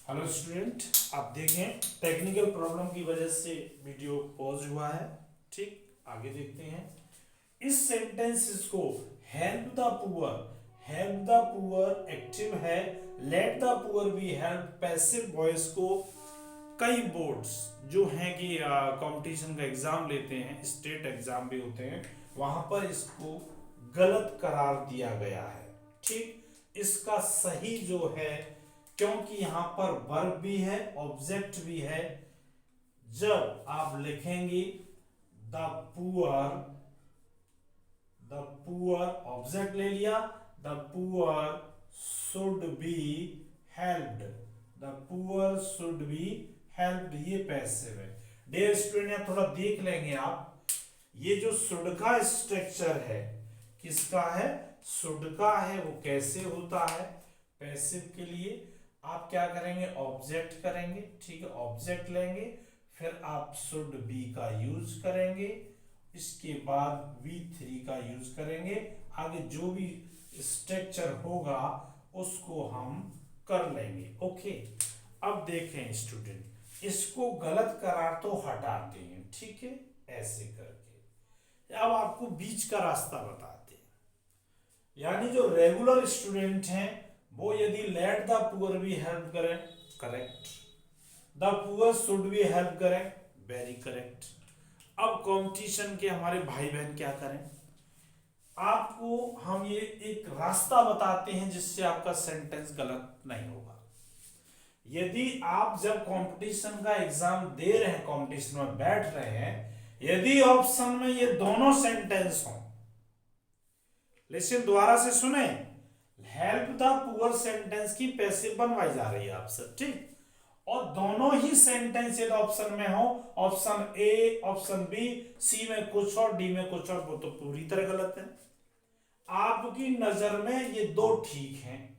Hello student, आप देखें technical problem की वजह से वीडियो पॉज हुआ है। ठीक, आगे देखते हैं। इस सेंटेंसेस को हेल्प द पुअर एक्टिव है, let the poor B help passive voice को कई बोर्ड्स जो हैं कि कंपटीशन का एग्जाम लेते हैं, स्टेट एग्जाम भी होते हैं, वहां पर इसको गलत करार दिया गया है। ठीक, इसका सही जो है, क्योंकि यहां पर वर्ब भी है, ऑब्जेक्ट भी है। जब आप लिखेंगे the poor, the poor object ले लिया, the poor should be helped, the poor should be helped, ये पैसिव है। डियर स्टूडेंट, यहां थोड़ा देख लेंगे आप, ये जो शुड का स्ट्रक्चर है किसका है? शुड का है। वो कैसे होता है? पैसिव के लिए आप क्या करेंगे? ऑब्जेक्ट करेंगे। ठीक है, ऑब्जेक्ट लेंगे, फिर आप शुड बी का यूज करेंगे, इसके बाद V3 का यूज करेंगे। आगे जो भी स्ट्रक्चर होगा उसको हम कर लेंगे। ओके, अब देखें स्टूडेंट, इसको गलत करार तो हटाते हैं। ठीक है, ऐसे करके अब आपको बीच का रास्ता बताते हैं। यानी जो रेगुलर स्टूडेंट हैं वो यदि लेट द पुअर भी हेल्प करें, correct, the poor should be help करें, वेरी करेक्ट। अब कंपटीशन के हमारे भाई बहन क्या करें? आपको हम ये एक रास्ता बताते हैं जिससे आपका सेंटेंस गलत नहीं होगा। यदि आप जब कंपटीशन का एग्जाम दे रहे हैं, कंपटीशन में बैठ रहे हैं, यदि ऑप्शन में ये दोनों सेंटेंस हो, लेकिन दोबारा से सुने, हेल्प द पुअर सेंटेंस की पैसिव बनवाई जा रही है आपसे। ठीक, और दोनों ही सेंटेंस यदि ऑप्शन में हो, ऑप्शन ए, ऑप्शन बी, सी में कुछ और डी में कुछ और, वो तो पूरी तरह गलत है। आपकी नजर में ये दो ठीक हैं।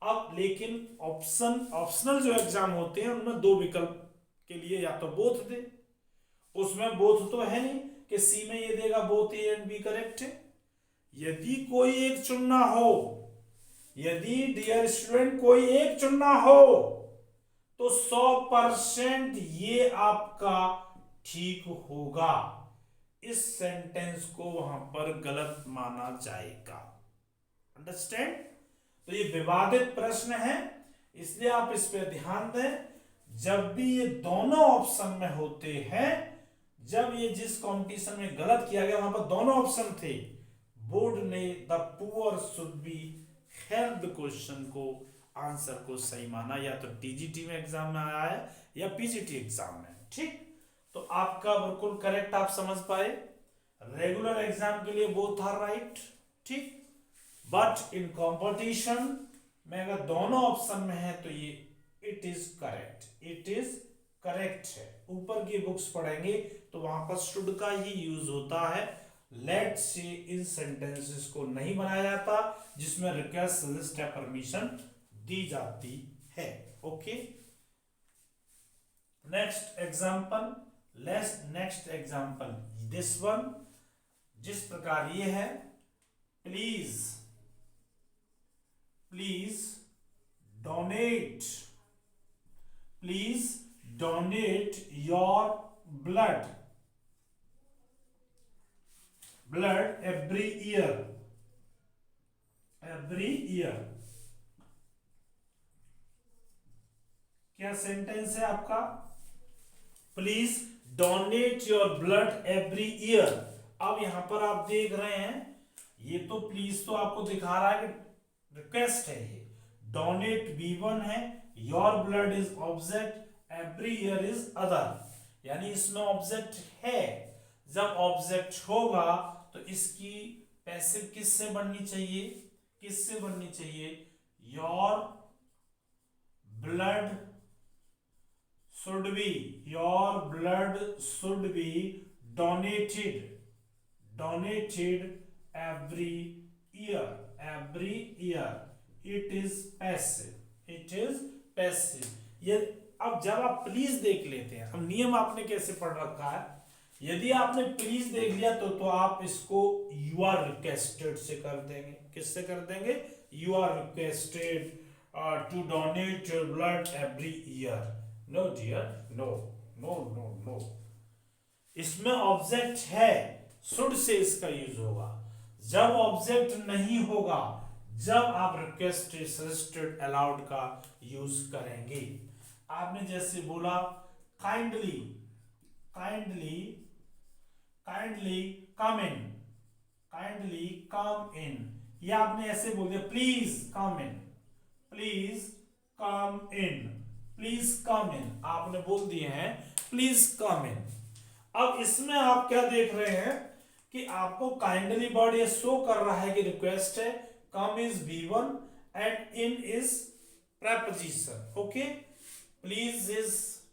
अब लेकिन ऑप्शनल जो एग्जाम होते हैं उनमें दो विकल्प के लिए या तो बोथ दे, उसमें बोथ तो है नहीं कि सी में ये देगा both A and B correct है। यदि कोई एक चुनना हो, यदि डियर स्टूडेंट कोई एक चुनना हो, तो 100% ये आपका ठीक होगा। इस सेंटेंस को वहां पर गलत माना जाएगा। अंडरस्टैंड? तो ये विवादित प्रश्न है, इसलिए आप इस पे ध्यान दें। जब भी ये दोनों ऑप्शन में होते हैं, जब ये जिस कंपटीशन में गलत किया गया वहां पर दोनों ऑप्शन थे, बोर्ड ने the poor should be help question को, आंसर को सही माना। या तो टीजीटी में एग्जाम में आया है या पीजीटी एग्जाम में। ठीक, तो आपका बिल्कुल करेक्ट, आप समझ पाए। रेगुलर एग्जाम के लिए बोथ आर राइट। ठीक, बट इन कंपटीशन में अगर दोनों ऑप्शन में है तो ये it is correct, it is correct है। ऊपर की बुक्स पढ़ेंगे तो वहां पर शुड का ही यूज होता है। लेट से इन सेंटेंसेस को नहीं बनाया जाता जिसमें रिक्वेस्ट, सजेस्ट या परमिशन दी जाती है। Okay, next example, next example this one, जिस प्रकार ये है, please donate, please donate your blood every year, क्या सेंटेंस है आपका? Please donate your blood every year. अब यहां पर आप देख रहे हैं, ये तो प्लीज तो आपको दिखा रहा है कि रिक्वेस्ट है, ये डोनेट V1 है, your blood is object, every year is other, यानी इसमें ऑब्जेक्ट है। जब ऑब्जेक्ट होगा तो इसकी पैसिव किससे बननी चाहिए? किससे बननी चाहिए? Your blood should be, your blood should be donated every year, it is passive। ये अब जब आप प्लीज देख लेते हैं, अब नियम आपने कैसे पढ़ रखा है, यदि आपने प्लीज देख लिया तो आप इसको यू आर रिक्वेस्टेड से कर देंगे। किससे कर देंगे? You are requested, to donate your blood every year. No dear, no, no, no, no. इसमें ऑब्जेक्ट है, शुड से इसका यूज होगा। जब ऑब्जेक्ट नहीं होगा, जब आप रिक्वेस्टेड, सजेस्टेड, अलाउड का यूज करेंगे। आपने जैसे बोला kindly, kindly, kindly come in, kindly come in, या आपने ऐसे बोल दिया please come in, please come in, please come in, आपने बोल दिए हैं प्लीज कम इन। अब इसमें आप क्या देख रहे हैं कि आपको काइंडली वर्ड ये शो कर रहा है कि रिक्वेस्ट है, come is V1 and in is preposition, okay. Please is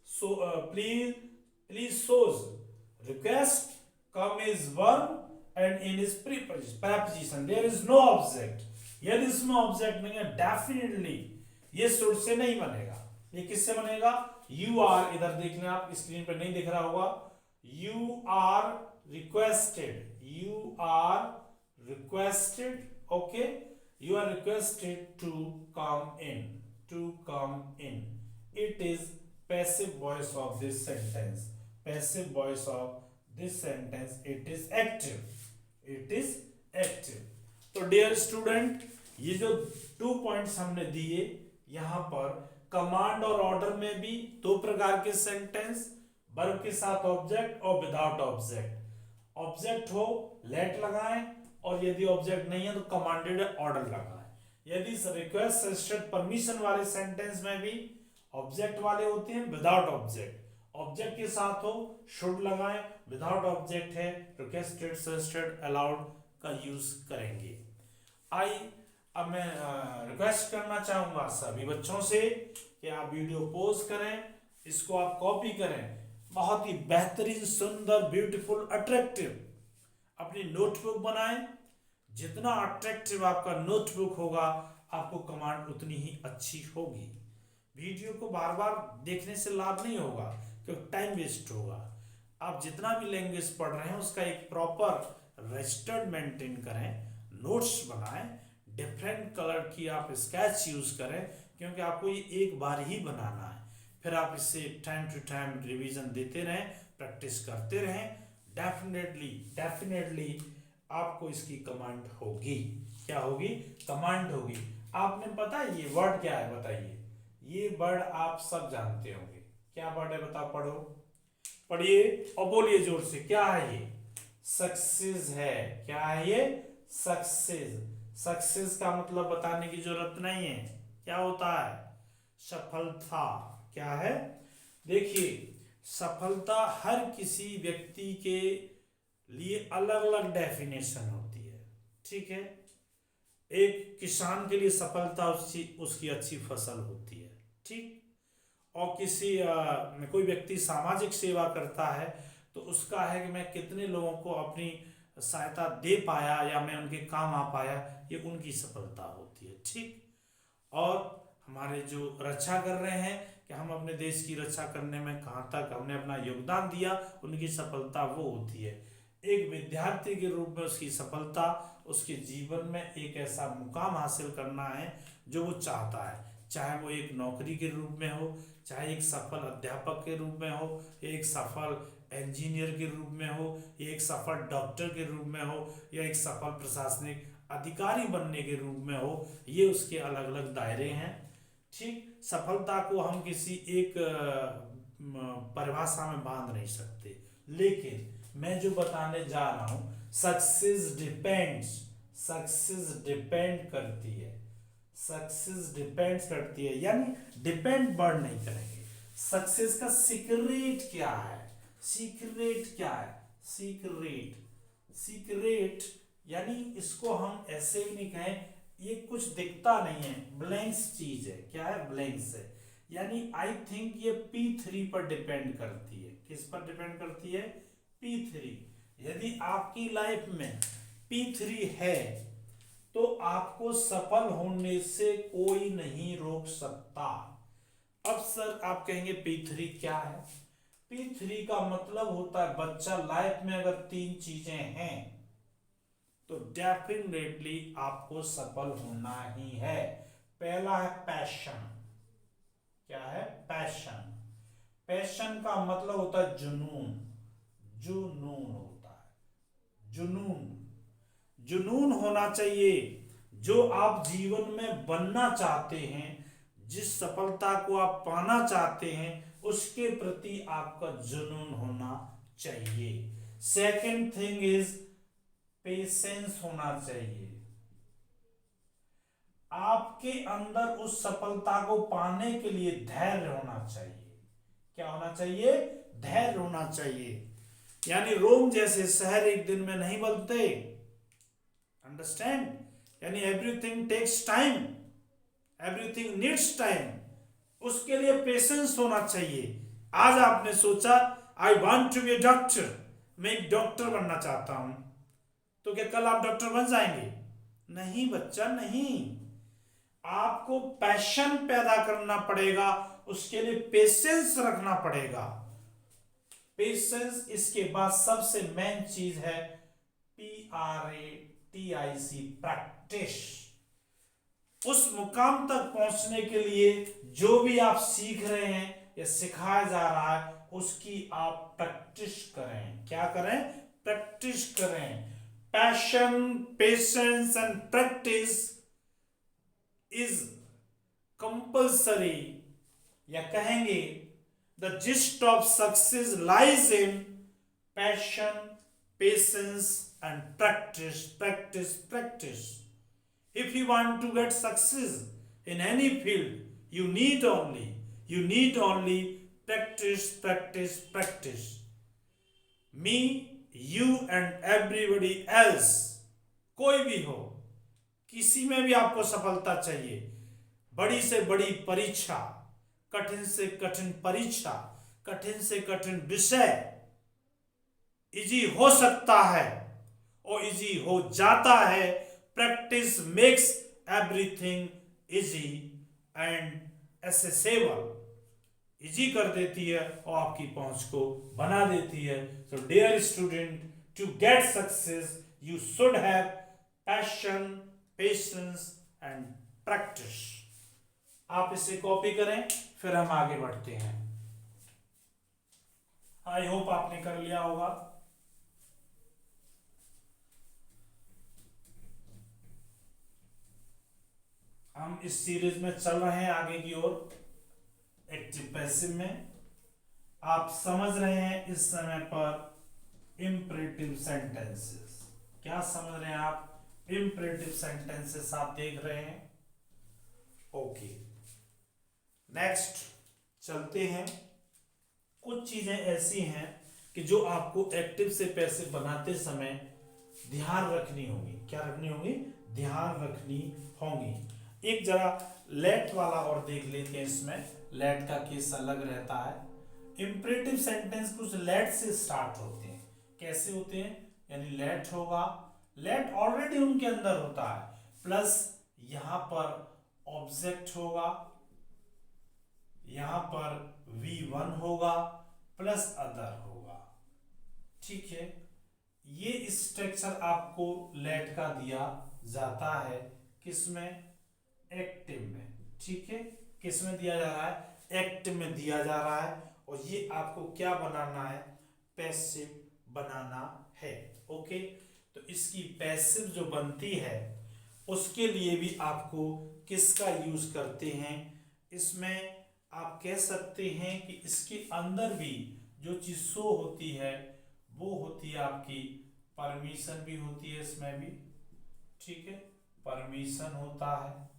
so, please shows request, come is verb and in is preposition, there is no object. यदि इसमें ऑब्जेक्ट नहीं है, डेफिनेटली ये शुड से नहीं बनेगा। ये किससे बनेगा? यू आर, इधर देख लें आप, स्क्रीन पर नहीं दिख रहा होगा, you are requested, you are requested, okay, you are requested to come in, to come in. It is passive voice of this sentence, passive voice of this sentence, it is active, it is active. तो dear student, ये जो 2 points हमने दिए, यहाँ पर command और order में भी 2 प्रकार के सेंटेंस, वर्ब के साथ ऑब्जेक्ट और विदाउट ऑब्जेक्ट। ऑब्जेक्ट हो लेट लगाएं, और यदि ऑब्जेक्ट नहीं है तो कमांडेड ऑर्डर लगाएं। यदि रिक्वेस्ट, सजेस्टेड, परमिशन वाले सेंटेंस में भी ऑब्जेक्ट वाले होते हैं, विदाउट ऑब्जेक्ट। ऑब्जेक्ट के साथ हो शुड लगाएं, विदाउट ऑब्जेक्ट है रिक्वेस्टेड, सजेस्टेड, अलाउड का यूज करेंगे। अब मैं रिक्वेस्ट करना चाहूंगा सभी बच्चों से कि आप वीडियो पॉज करें, इसको आप कॉपी करें, बहुत ही बेहतरीन, सुंदर, ब्यूटीफुल, अट्रैक्टिव अपनी नोटबुक बनाएं। जितना अट्रैक्टिव आपका नोटबुक होगा, आपको कमांड उतनी ही अच्छी होगी। वीडियो को बार बार देखने से लाभ नहीं होगा, क्योंकि टाइम वेस्ट होगा। आप जितना भी लैंग्वेज पढ़ रहे हैं उसका एक प्रॉपर रजिस्टर्ड मेंटेन करें, नोट्स बनाएं, डिफरेंट कलर की आप स्केच यूज करें, क्योंकि आपको ये एक बार ही बनाना है। फिर आप इससे टाइम टू टाइम रिवीजन देते रहें, प्रैक्टिस करते रहें। डेफिनेटली आपको इसकी कमांड होगी। क्या होगी? कमांड होगी। आपने पता है ये वर्ड क्या है? बताइए। ये वर्ड आप सब जानते होंगे। क्या वर्ड है? बताओ, पढ़ो, पढ़िए और बोलिए जोर से। क्या है ये? सक्सेस है। क्या है ये? सक्सेस। सक्सेस का मतलब बताने की जरूरत नहीं है। क्या होता है? सफलता। क्या है? देखिए, सफलता हर किसी व्यक्ति के लिए अलग अलग डेफिनेशन होती है, ठीक है। एक किसान के लिए सफलता उसकी अच्छी फसल होती है, ठीक। और किसी कोई व्यक्ति सामाजिक सेवा करता है तो उसका है कि मैं कितने लोगों को अपनी सहायता दे पाया या मैं उनके काम आ पाया, ये उनकी सफलता होती है, ठीक। और हमारे जो रक्षा कर रहे हैं कि हम अपने देश की रक्षा करने में कहाँ तक हमने अपना योगदान दिया, उनकी सफलता वो होती है। एक विद्यार्थी के रूप में उसकी सफलता उसके जीवन में एक ऐसा मुकाम हासिल करना है जो वो चाहता है, चाहे वो एक नौकरी के रूप में हो, चाहे एक सफल अध्यापक के रूप में हो, एक सफल इंजीनियर के रूप में हो, एक सफल डॉक्टर के रूप में हो, या एक सफल प्रशासनिक अधिकारी बनने के रूप में हो। ये उसके अलग अलग दायरे हैं, ठीक। सफलता को हम किसी एक परिभाषा में बांध नहीं सकते, लेकिन मैं जो बताने जा रहा हूं, सक्सेस डिपेंड्स, सक्सेस डिपेंड करती है, सक्सेस डिपेंड्स करती है, यानी डिपेंड वर्ड नहीं करेंगे। सक्सेस का सीक्रेट क्या है? सीक्रेट क्या है? सीक्रेट, सीक्रेट यानी इसको हम ऐसे भी नहीं कहें, ये कुछ दिखता नहीं है, ब्लैंक्स चीज है। क्या है? ब्लैंक्स है। यानी आई थिंक ये P3 पर डिपेंड करती है। किस पर डिपेंड करती है? P3। यदि आपकी लाइफ में P3 है तो आपको सफल होने से कोई नहीं रोक सकता। अब सर आप कहेंगे P3 क्या है? P3 का मतलब होता है बच्चा लाइफ में अगर 3 चीजें हैं तो डेफिनेटली आपको सफल होना ही है। पहला है पैशन। क्या है? पैशन। पैशन का मतलब होता है जुनून। जुनून होता है, जुनून। जुनून होना चाहिए। जो आप जीवन में बनना चाहते हैं, जिस सफलता को आप पाना चाहते हैं, उसके प्रति आपका जुनून होना चाहिए। सेकंड थिंग इज पेशेंस होना चाहिए। आपके अंदर उस सफलता को पाने के लिए धैर्य होना चाहिए। क्या होना चाहिए? धैर्य होना चाहिए। यानी रोम जैसे शहर एक दिन में नहीं बनते। अंडरस्टैंड? यानी everything takes time, everything needs time. उसके लिए पेशेंस होना चाहिए। आज आपने सोचा I want to be a doctor, मैं एक डॉक्टर बनना चाहता हूं, तो क्या कल आप डॉक्टर बन जाएंगे? नहीं बच्चा, नहीं। आपको पैशन पैदा करना पड़ेगा, उसके लिए पेशेंस रखना पड़ेगा। पेशेंस। इसके बाद सबसे मेन चीज है PRATIC, प्रैक्टिस। उस मुकाम तक पहुंचने के लिए जो भी आप सीख रहे हैं या सिखाया जा रहा है, उसकी आप प्रैक्टिस करें। क्या करें? प्रैक्टिस करें। Passion, patience and practice is compulsory, या कहेंगे the gist of success lies in passion, patience and practice. Practice, practice. If you want to get success in any field, you need only practice, practice, practice. Me, you and everybody else, कोई भी हो, किसी में भी आपको सफलता चाहिए, बड़ी से बड़ी परीक्षा, कठिन से कठिन परीक्षा, कठिन से कठिन विषय इजी हो सकता है और इजी हो जाता है। Practice makes everything easy and accessible. Easy कर देती है और आपकी पहुंच को बना देती है। So dear student, to get success you should have passion, patience and practice. आप इसे कॉपी करें, फिर हम आगे बढ़ते हैं। आई होप आपने कर लिया होगा। हम इस सीरीज में चल रहे हैं आगे की ओर, एक्टिव पैसिव में। आप समझ रहे हैं इस समय पर इंपरेटिव सेंटेंसेस। क्या समझ रहे हैं आप? इंपरेटिव सेंटेंसेस आप देख रहे हैं। ओके, नेक्स्ट चलते हैं। कुछ चीजें ऐसी हैं कि जो आपको एक्टिव से पैसिव बनाते समय ध्यान रखनी होगी। क्या रखनी होगी? ध्यान रखनी होगी। एक जरा लेट वाला और देख लेते हैं। इसमें लेट का केस अलग रहता है। इंपरेटिव सेंटेंस कुछ लेट से स्टार्ट होते हैं। कैसे होते हैं? यानी लेट होगा, लेट ऑलरेडी उनके अंदर होता है, प्लस यहां पर ऑब्जेक्ट होगा, यहां पर V1 होगा, प्लस अदर होगा। ठीक है, ये स्ट्रक्चर आपको लेट का दिया जाता है। किसमें? एक्टिव में। ठीक है, किसमें दिया जा रहा है? एक्टिव में दिया जा रहा है। और ये आपको क्या बनाना है? पैसिव बनाना है। ओके, तो इसकी पैसिव जो बनती है उसके लिए भी आपको किसका यूज करते हैं? इसमें आप कह सकते हैं कि इसके अंदर भी जो चीज शो होती है वो होती है आपकी परमिशन भी होती है इसमें भी। ठीक है, परमिशन होता है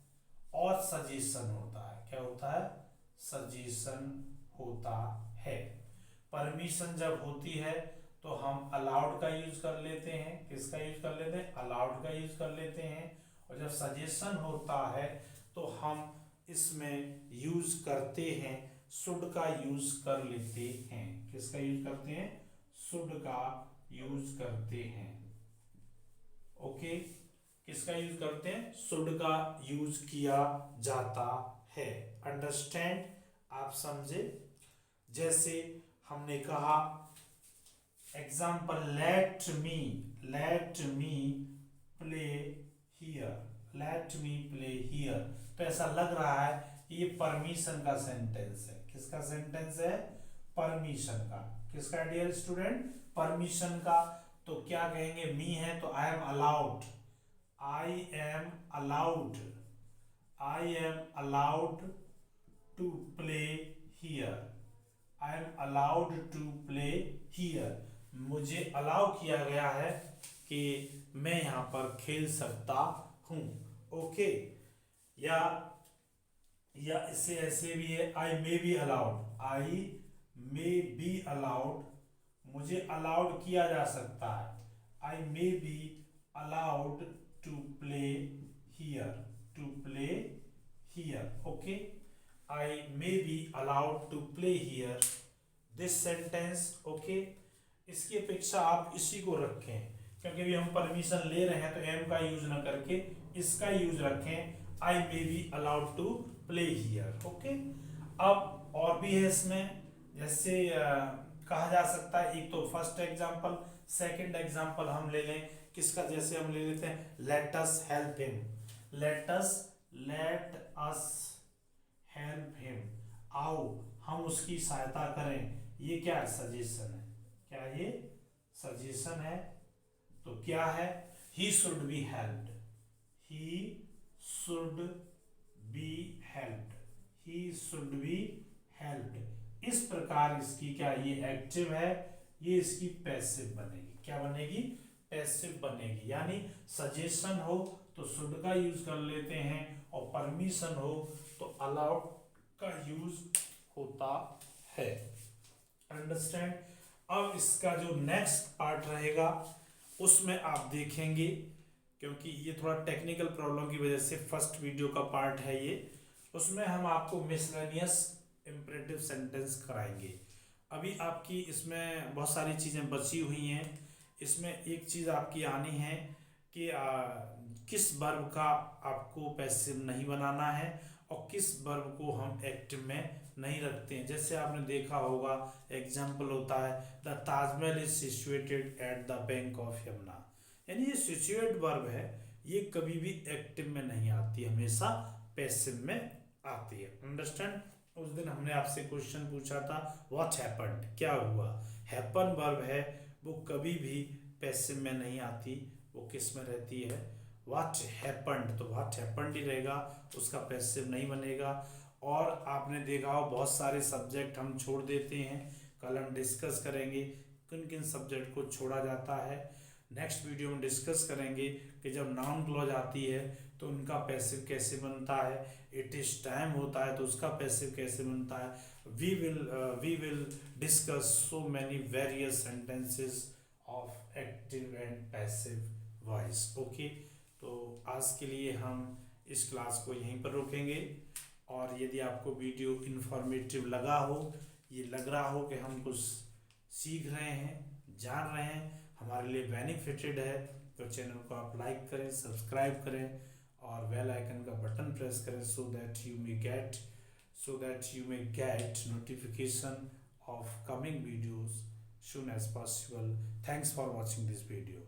और सजेशन होता है। क्या होता है? सजेशन होता है। परमिशन जब होती है तो हम अलाउड का यूज कर लेते हैं। किसका यूज कर लेते हैं? अलाउड का यूज कर लेते हैं। और जब सजेशन होता है तो हम इसमें यूज करते हैं शुड का यूज कर लेते हैं। किसका यूज करते हैं? शुड का यूज करते हैं। ओके, किसका यूज करते हैं? शुड का यूज किया जाता है। अंडरस्टैंड? आप समझे? जैसे हमने कहा example, let me play here. Let me play here. तो ऐसा लग रहा है ये परमिशन का सेंटेंस है। किसका सेंटेंस है? परमिशन का। किसका डियर स्टूडेंट? परमिशन का। तो क्या कहेंगे? मी है तो I am allowed, I am allowed, I am allowed to play here, I am allowed to play here. मुझे अलाउ किया गया है कि मैं यहाँ पर खेल सकता हूँ। ओके। या इससे ऐसे भी है, I may be allowed, I may be allowed, मुझे अलाउड किया जा सकता है, I may be allowed to play here, to play here. Okay, I may be allowed to play here, this sentence. Okay, इसकी अपेक्षा आप इसी को रखें, क्योंकि अभी हम परमिशन ले रहे हैं तो एम का यूज ना करके इसका यूज रखें, I may be allowed to play here. Okay, अब और भी है इसमें, जैसे कहा जा सकता है, एक तो फर्स्ट एग्जांपल, सेकंड एग्जांपल हम ले लें किसका, जैसे हम ले लेते हैं let us help him, let us help him, आओ हम उसकी सहायता करें। ये क्या है? सजेशन है। क्या ये सजेशन है? तो क्या है? He should be helped, he should be helped, he should be helped. इस प्रकार इसकी क्या ये एक्टिव है, ये इसकी पैसिव बनेगी। क्या बनेगी? पैसिव बनेगी। यानी सजेशन हो तो शुड का यूज कर लेते हैं और परमिशन हो तो अलाउड का यूज होता है। अंडरस्टैंड? अब इसका जो नेक्स्ट पार्ट रहेगा उसमें आप देखेंगे, क्योंकि ये थोड़ा टेक्निकल प्रॉब्लम की वजह से फर्स्ट वीडियो का पार्ट है ये, उसमें हम आपको मिसलेनियस इंपरेटिव सेंटेंस कराएंगे। अभी आपकी इसमें बहुत सारी चीज़ें बची हुई हैं। इसमें एक चीज़ आपकी आनी है कि किस वर्ब का आपको पैसिव नहीं बनाना है और किस वर्ब को हम एक्टिव में नहीं रखते हैं। जैसे आपने देखा होगा, एग्जाम्पल होता है the Taj Mahal is situated at the bank of Yamuna, यानी ये सिचुएट वर्ब है, ये कभी भी एक्टिव में नहीं आती, हमेशा पैसिव में आती है। अंडरस्टैंड? उस दिन हमने आपसे क्वेश्चन पूछा था व्हाट हैपेंड, क्या हुआ। हैपन वर्ब है, वो कभी भी पैसिव में नहीं आती, वो किस में रहती है? What happened. तो व्हाट हैपेंड ही रहेगा, उसका पैसिव नहीं बनेगा। और आपने देखा हो बहुत सारे सब्जेक्ट हम छोड़ देते हैं, कल हम डिस्कस करेंगे किन किन सब्जेक्ट को छोड़ा जाता है। नेक्स्ट वीडियो में डिस्कस करेंगे कि जब नाउन क्लॉज आती है तो उनका पैसिव कैसे बनता है, इट इज टाइम होता है तो उसका पैसिव कैसे बनता है। We will discuss so many various sentences of active and passive voice. Okay, तो आज के लिए हम इस क्लास को यहीं पर रोकेंगे। और यदि आपको वीडियो इन्फॉर्मेटिव लगा हो, ये लग रहा हो कि हम कुछ सीख रहे हैं, जान रहे हैं, हमारे लिए बेनिफिटेड है, तो चैनल को आप लाइक करें, सब्सक्राइब करें और बेल आइकन का बटन प्रेस करें, so that you may get notification of coming videos soon as possible. Thanks for watching this video.